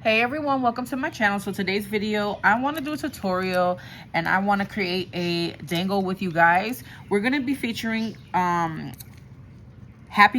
Hey everyone, welcome to my channel. So today's video, I want to do a tutorial and I want to create a dangle with you guys. We're going to be featuring Happy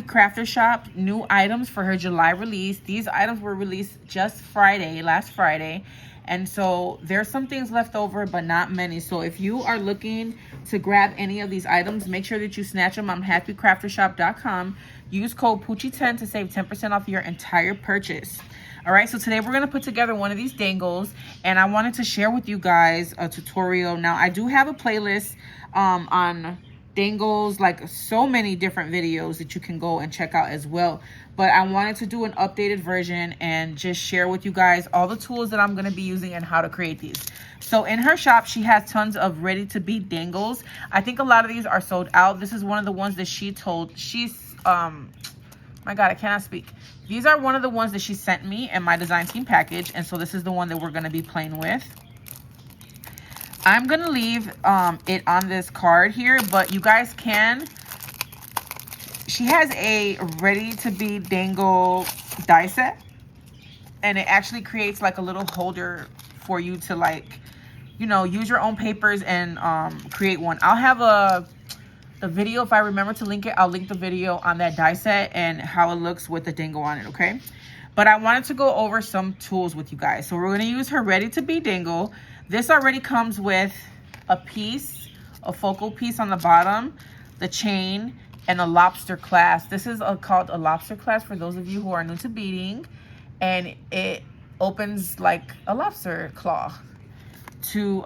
Crafter Shop new items for her July release. These items were released just last Friday. And so there's some things left over, but not many. So if you are looking to grab any of these items, make sure that you snatch them on happycraftershop.com. Use code Poochie10 to save 10% off your entire purchase. All right, so today we're going to put together one of these dangles, and I wanted to share with you guys a tutorial. Now, I do have a playlist on dangles, like so many different videos that you can go and check out as well. But I wanted to do an updated version and just share with you guys all the tools that I'm going to be using and how to create these. So in her shop, she has tons of ready-to-be dangles. I think a lot of these are sold out. This is one of the ones that my God, I cannot speak. These are one of the ones that she sent me in my design team package. And so this is the one that we're going to be playing with. I'm going to leave it on this card here, but you guys can. She has a ready-to-be dangle die set. And it actually creates like a little holder for you to, like, you know, use your own papers and create one. I'll have a video, if I remember to link it, I'll link the video on that die set and how it looks with the dangle on it, okay? But I wanted to go over some tools with you guys. So we're going to use her ready-to-be dangle. This already comes with a focal piece on the bottom, the chain, and a lobster clasp. This is called a lobster clasp for those of you who are new to beading, and it opens like a lobster claw to,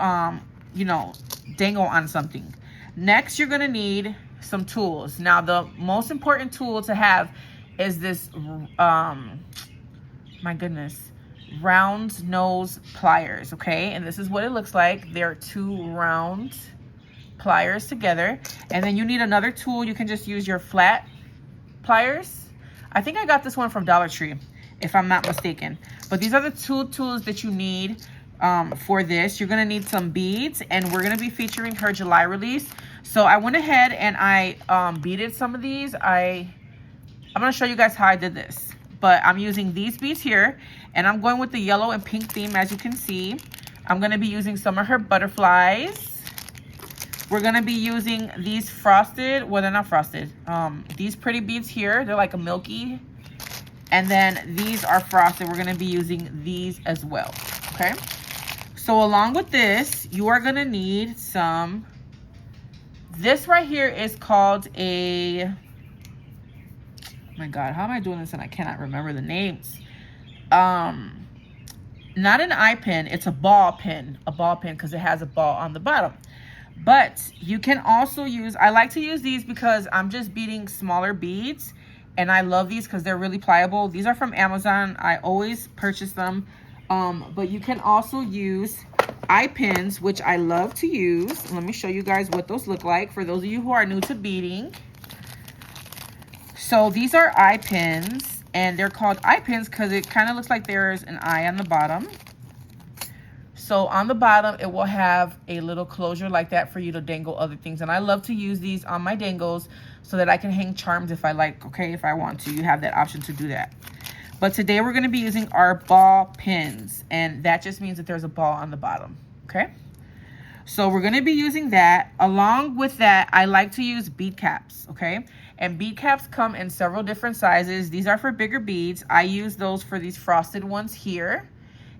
you know, dangle on something. Next, you're going to need some tools. Now, the most important tool to have is this, my goodness, round nose pliers, okay? And this is what it looks like. There are two round pliers together. And then you need another tool. You can just use your flat pliers. I think I got this one from Dollar Tree, if I'm not mistaken. But these are the two tools that you need for this. You're going to need some beads, and we're going to be featuring her July release. So I went ahead and I beaded some of these. I'm going to show you guys how I did this. But I'm using these beads here, and I'm going with the yellow and pink theme, as you can see. I'm going to be using some of her butterflies. We're going to be using these frosted, well, they're not frosted. These pretty beads here, they're like a milky. And then these are frosted. We're going to be using these as well, okay? So along with this, you are going to need some. This right here is called a, oh my God, how am I doing this and I cannot remember the names? Not an eye pin, it's a ball pin because it has a ball on the bottom. But you can also use, I like to use these because I'm just beading smaller beads, and I love these because they're really pliable. These are from Amazon. I always purchase them. But you can also use eye pins, which I love to use. Let me show you guys what those look like for those of you who are new to beading. So these are eye pins, and they're called eye pins because it kind of looks like there's an eye on the bottom. So on the bottom, it will have a little closure like that for you to dangle other things. And I love to use these on my dangles so that I can hang charms if I like, okay, if I want to. You have that option to do that. But today we're going to be using our ball pins, and that just means that there's a ball on the bottom, okay? So we're going to be using that. Along with that, I like to use bead caps, okay? And bead caps come in several different sizes. These are for bigger beads. I use those for these frosted ones here,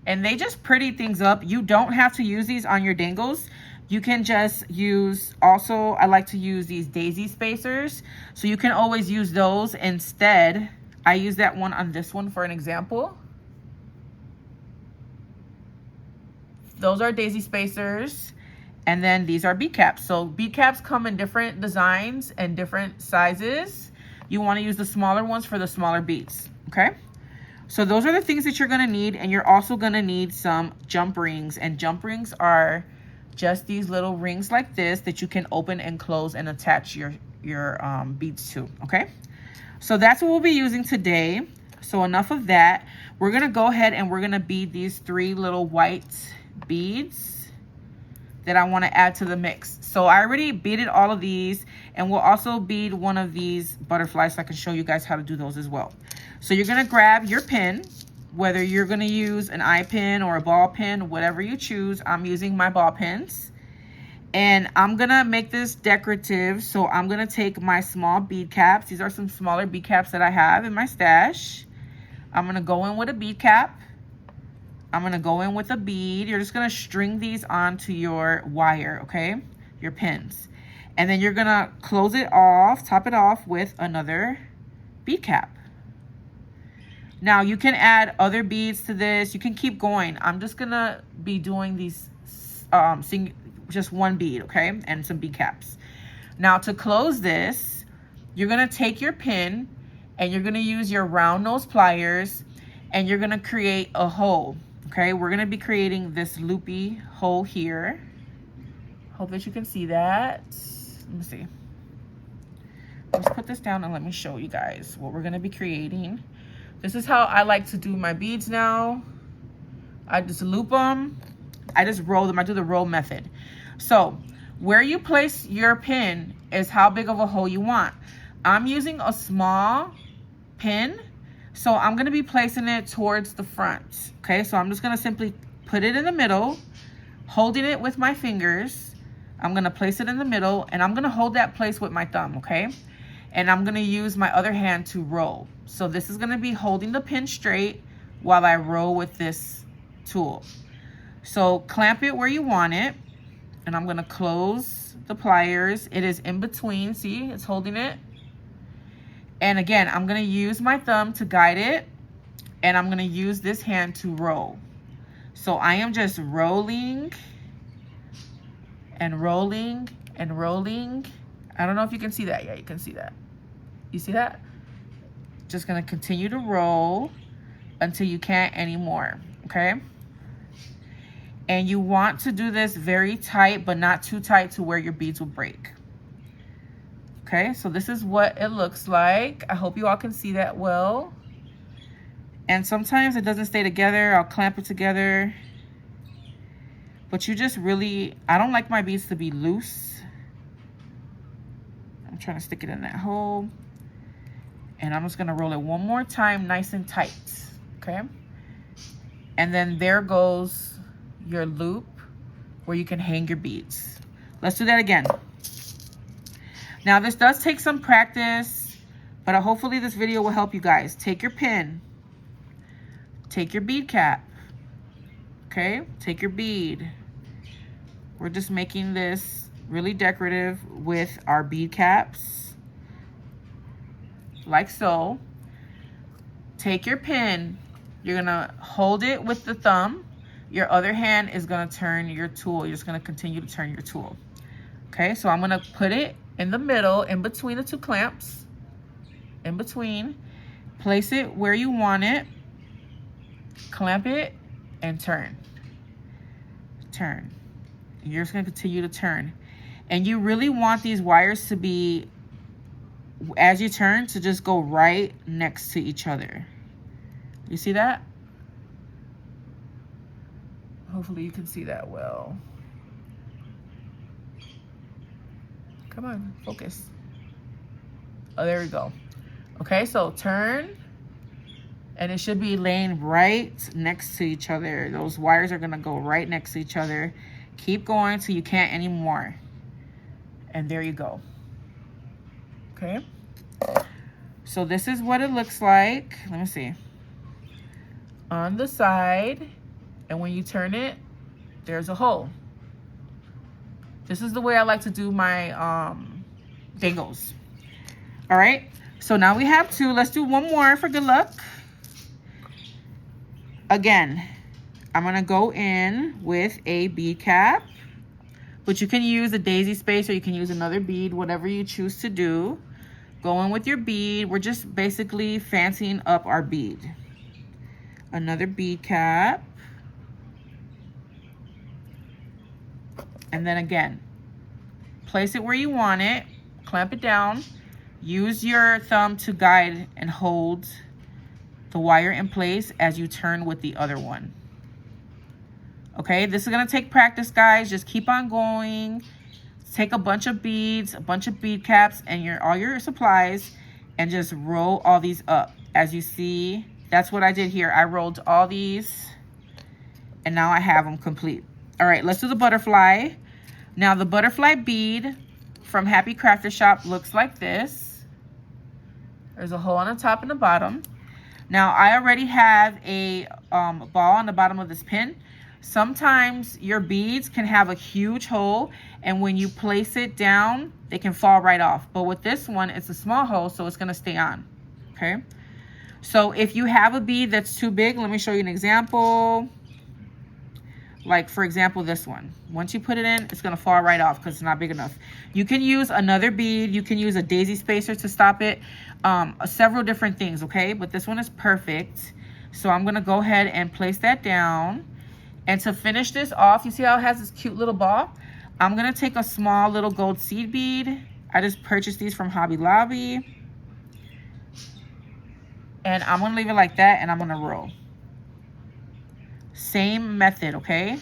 and they just pretty things up. You don't have to use these on your dangles. You can just use, also, I like to use these daisy spacers, so you can always use those instead. I use that one on this one for an example. Those are daisy spacers. And then these are bead caps. So bead caps come in different designs and different sizes. You want to use the smaller ones for the smaller beads, okay? So those are the things that you're going to need. And you're also going to need some jump rings. And jump rings are just these little rings like this that you can open and close and attach your beads to, okay? So that's what we'll be using today. So enough of that. We're going to go ahead and we're going to bead these 3 little white beads that I want to add to the mix. So I already beaded all of these, and we'll also bead one of these butterflies so I can show you guys how to do those as well. So you're going to grab your pin, whether you're going to use an eye pin or a ball pin, whatever you choose. I'm using my ball pins. And I'm going to make this decorative. So I'm going to take my small bead caps. These are some smaller bead caps that I have in my stash. I'm going to go in with a bead cap. I'm going to go in with a bead. You're just going to string these onto your wire, okay? Your pins. And then you're going to close it off, top it off with another bead cap. Now you can add other beads to this. You can keep going. I'm just going to be doing these just one bead, okay? And some bead caps. Now to close this, you're going to take your pin and you're going to use your round nose pliers and you're going to create a hole, okay? We're going to be creating this loopy hole here. Hope that you can see that. Let me see. Let's put this down and let me show you guys what we're going to be creating. This is how I like to do my beads now. I just loop them. I just roll them. I do the roll method. So where you place your pin is how big of a hole you want. I'm using a small pin, so I'm going to be placing it towards the front. Okay, so I'm just going to simply put it in the middle, holding it with my fingers. I'm going to place it in the middle, and I'm going to hold that place with my thumb, okay? And I'm going to use my other hand to roll. So this is going to be holding the pin straight while I roll with this tool. So clamp it where you want it. And I'm going to close the pliers. It is in between. See, it's holding it. And again, I'm going to use my thumb to guide it. And I'm going to use this hand to roll. So I am just rolling and rolling and rolling. I don't know if you can see that. Yeah, you can see that. You see that? Just going to continue to roll until you can't anymore. Okay? And you want to do this very tight, but not too tight to where your beads will break. Okay, so this is what it looks like. I hope you all can see that well. And sometimes it doesn't stay together. I'll clamp it together. But you just really, I don't like my beads to be loose. I'm trying to stick it in that hole. And I'm just going to roll it one more time, nice and tight. Okay. And then there goes your loop where you can hang your beads. Let's do that again. Now this does take some practice, but hopefully this video will help you guys. Take your pin, take your bead cap, okay? Take your bead. We're just making this really decorative with our bead caps, like so. Take your pin, you're gonna hold it with the thumb. Your other hand is going to turn your tool. You're just going to continue to turn your tool. Okay, so I'm going to put it in the middle, in between the two clamps. In between. Place it where you want it. Clamp it and turn. Turn. You're just going to continue to turn. And you really want these wires to be, as you turn, to just go right next to each other. You see that? Hopefully you can see that well. Come on, focus. Oh, there we go. Okay, so turn. And it should be laying right next to each other. Those wires are going to go right next to each other. Keep going till you can't anymore. And there you go. Okay. So this is what it looks like. Let me see. On the side. And when you turn it, there's a hole. This is the way I like to do my dangles. All right. So now we have two. Let's do one more for good luck. Again, I'm going to go in with a bead cap. But you can use a daisy space or you can use another bead, whatever you choose to do. Go in with your bead. We're just basically fancying up our bead. Another bead cap. And then again, place it where you want it, clamp it down, use your thumb to guide and hold the wire in place as you turn with the other one. Okay, this is gonna take practice, guys. Just keep on going. Take a bunch of beads, a bunch of bead caps, and all your supplies, and just roll all these up. As you see, That's what I did here. I rolled all these and now I have them complete. All right, let's do the butterfly. Now the butterfly bead from Happy Crafter Shop looks like this. There's a hole on the top and the bottom. Now I already have a ball on the bottom of this pin. Sometimes your beads can have a huge hole, and when you place it down, they can fall right off. But with this one, it's a small hole, so it's gonna stay on, okay? So if you have a bead that's too big, let me show you an example. Like for example, this one. Once you put it in, it's gonna fall right off because it's not big enough. You can use another bead. You can use a daisy spacer to stop it. Several different things, okay? But this one is perfect. So I'm gonna go ahead and place that down. And to finish this off, you see how it has this cute little ball? I'm gonna take a small little gold seed bead. I just purchased these from Hobby Lobby. And I'm gonna leave it like that, and I'm gonna roll. Same method, okay?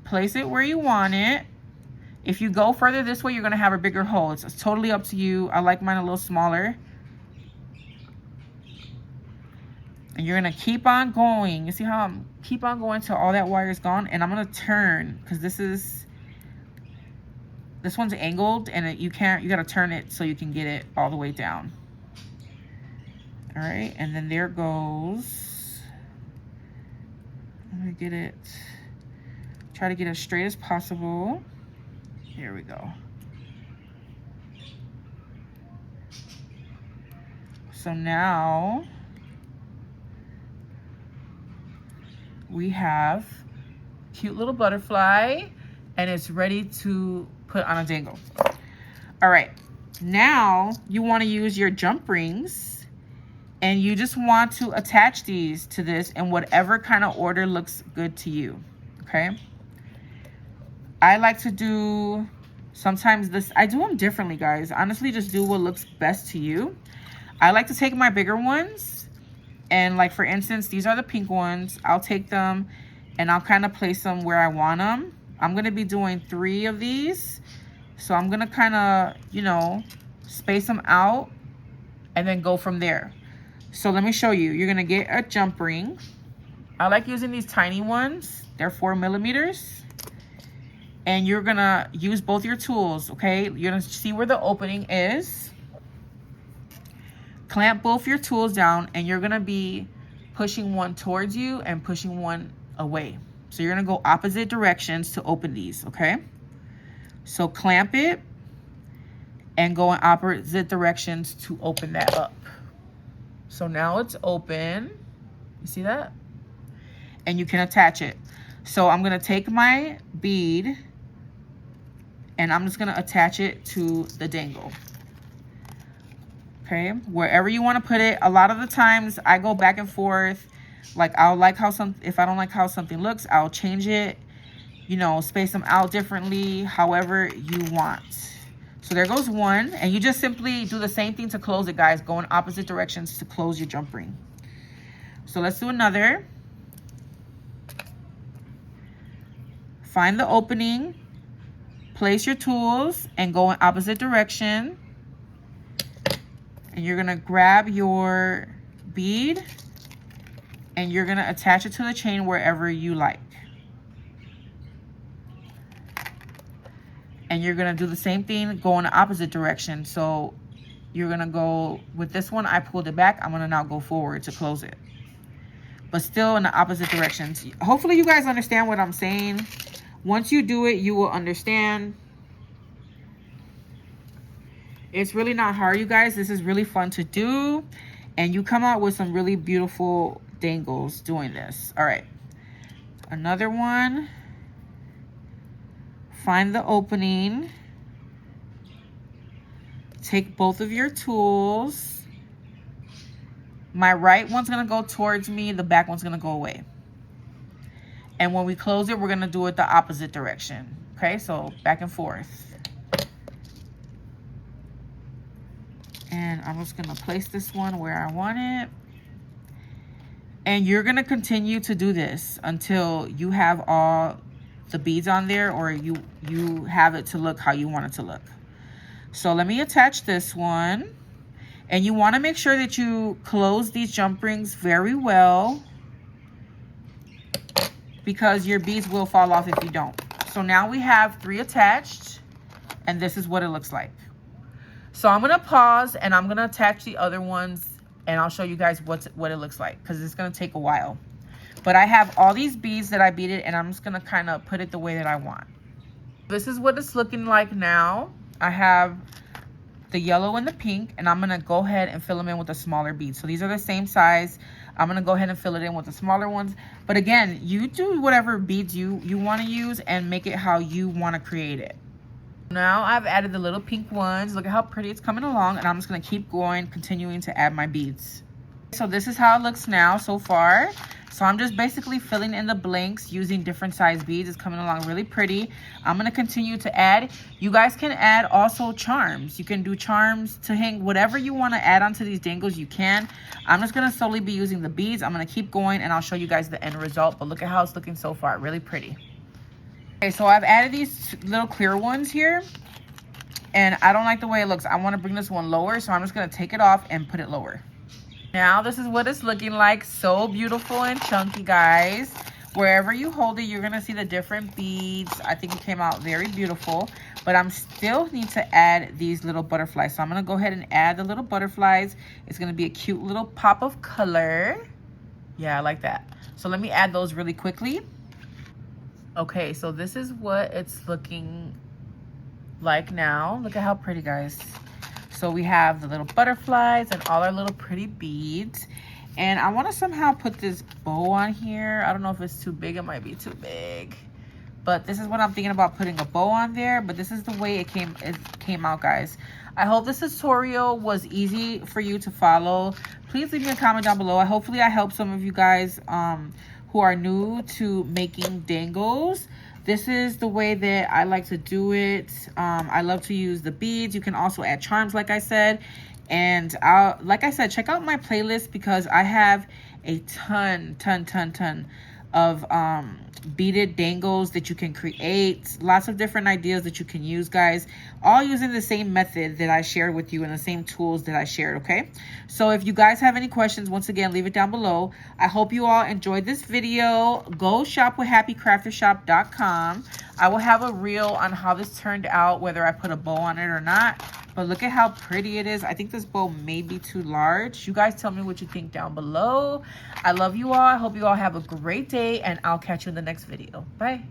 Place it where you want it. If you go further this way, you're gonna have a bigger hole. It's totally up to you. I like mine a little smaller. And you're gonna keep on going. You see how I'm keep on going till all that wire is gone? And I'm gonna turn, because this one's angled, and you gotta turn it so you can get it all the way down. All right, and then there goes. Let me get it. Try to get as straight as possible. Here we go. So now we have cute little butterfly, and it's ready to put on a dangle. All right, now you want to use your jump rings, and you just want to attach these to this in whatever kind of order looks good to you, okay? I like to do, sometimes this, I do them differently, guys. Honestly, just do what looks best to you. I like to take my bigger ones, and like for instance, these are the pink ones. I'll take them and I'll kind of place them where I want them. I'm gonna be doing 3 of these. So I'm gonna kind of, you know, space them out and then go from there. So let me show you. You're gonna get a jump ring. I like using these tiny ones. They're 4 millimeters. And you're gonna use both your tools, okay? You're gonna see where the opening is. Clamp both your tools down, and you're gonna be pushing one towards you and pushing one away. So you're gonna go opposite directions to open these, okay? So clamp it and go in opposite directions to open that up. So now it's open. You see that? And you can attach it. So I'm gonna take my bead and I'm just gonna attach it to the dangle. Okay, wherever you wanna put it. A lot of the times I go back and forth. Like if I don't like how something looks, I'll change it, you know, space them out differently, however you want. So there goes one, and you just simply do the same thing to close it, guys. Go in opposite directions to close your jump ring. So let's do another. Find the opening, place your tools, and go in opposite direction. And you're gonna grab your bead, and you're gonna attach it to the chain wherever you like. And you're gonna do the same thing, go in the opposite direction. So you're gonna go, with this one, I pulled it back. I'm gonna now go forward to close it. But still in the opposite directions. Hopefully you guys understand what I'm saying. Once you do it, you will understand. It's really not hard, you guys. This is really fun to do. And you come out with some really beautiful dangles doing this. All right, another one. Find the opening. Take both of your tools. My right one's gonna go towards me, the back one's gonna go away. And when we close it, we're gonna do it the opposite direction. Okay, so back and forth. And I'm just gonna place this one where I want it. And you're gonna continue to do this until you have all the beads on there, or you have it to look how you want it to look. So let me attach this one. And you want to make sure that you close these jump rings very well, because your beads will fall off if you don't. So now we have 3 attached, and this is what it looks like. So I'm gonna pause and I'm gonna attach the other ones, and I'll show you guys what it looks like, because it's gonna take a while. But I have all these beads that I beaded, and I'm just gonna kind of put it the way that I want. This is what it's looking like now. I have the yellow and the pink, and I'm gonna go ahead and fill them in with the smaller beads. So these are the same size. I'm gonna go ahead and fill it in with the smaller ones. But again, you do whatever beads you want to use and make it how you want to create it. Now I've added the little pink ones. Look at how pretty it's coming along, and I'm just gonna keep going, continuing to add my beads. So this is how it looks now so far. So I'm just basically filling in the blanks using different size beads. It's coming along really pretty. I'm gonna continue to add. You guys can add also charms. You can do charms to hang whatever you want to add onto these dangles, you can. I'm just gonna solely be using the beads. I'm gonna keep going and I'll show you guys the end result. But look at how it's looking so far, really pretty. Okay, so I've added these little clear ones here, and I don't like the way it looks. I want to bring this one lower, so I'm just gonna take it off and put it lower. Now this is what it's looking like. So beautiful and chunky, guys. Wherever you hold it, you're gonna see the different beads. I think it came out very beautiful, but I'm still need to add these little butterflies. So I'm gonna go ahead and add the little butterflies. It's gonna be a cute little pop of color. Yeah, I like that. So let me add those really quickly. Okay, so this is what it's looking like now. Look at how pretty, guys. So we have the little butterflies and all our little pretty beads. And I want to somehow put this bow on here. I don't know if it's too big. It might be too big. But this is what I'm thinking about, putting a bow on there. But this is the way it came out, guys. I hope this tutorial was easy for you to follow. Please leave me a comment down below. Hopefully I helped some of you guys who are new to making dangles. This is the way that I like to do it. I love to use the beads. You can also add charms, like I said. And like I said, check out my playlist, because I have a ton of beaded dangles that you can create. Lots of different ideas that you can use, guys, all using the same method that I shared with you and the same tools that I shared. Okay, so if you guys have any questions, once again, leave it down below. I hope you all enjoyed this video. Go shop with happycraftershop.com. I will have a reel on how this turned out, whether I put a bow on it or not. But look at how pretty it is. I think this bow may be too large. You guys tell me what you think down below. I love you all. I hope you all have a great day, and I'll catch you in the next video. Bye.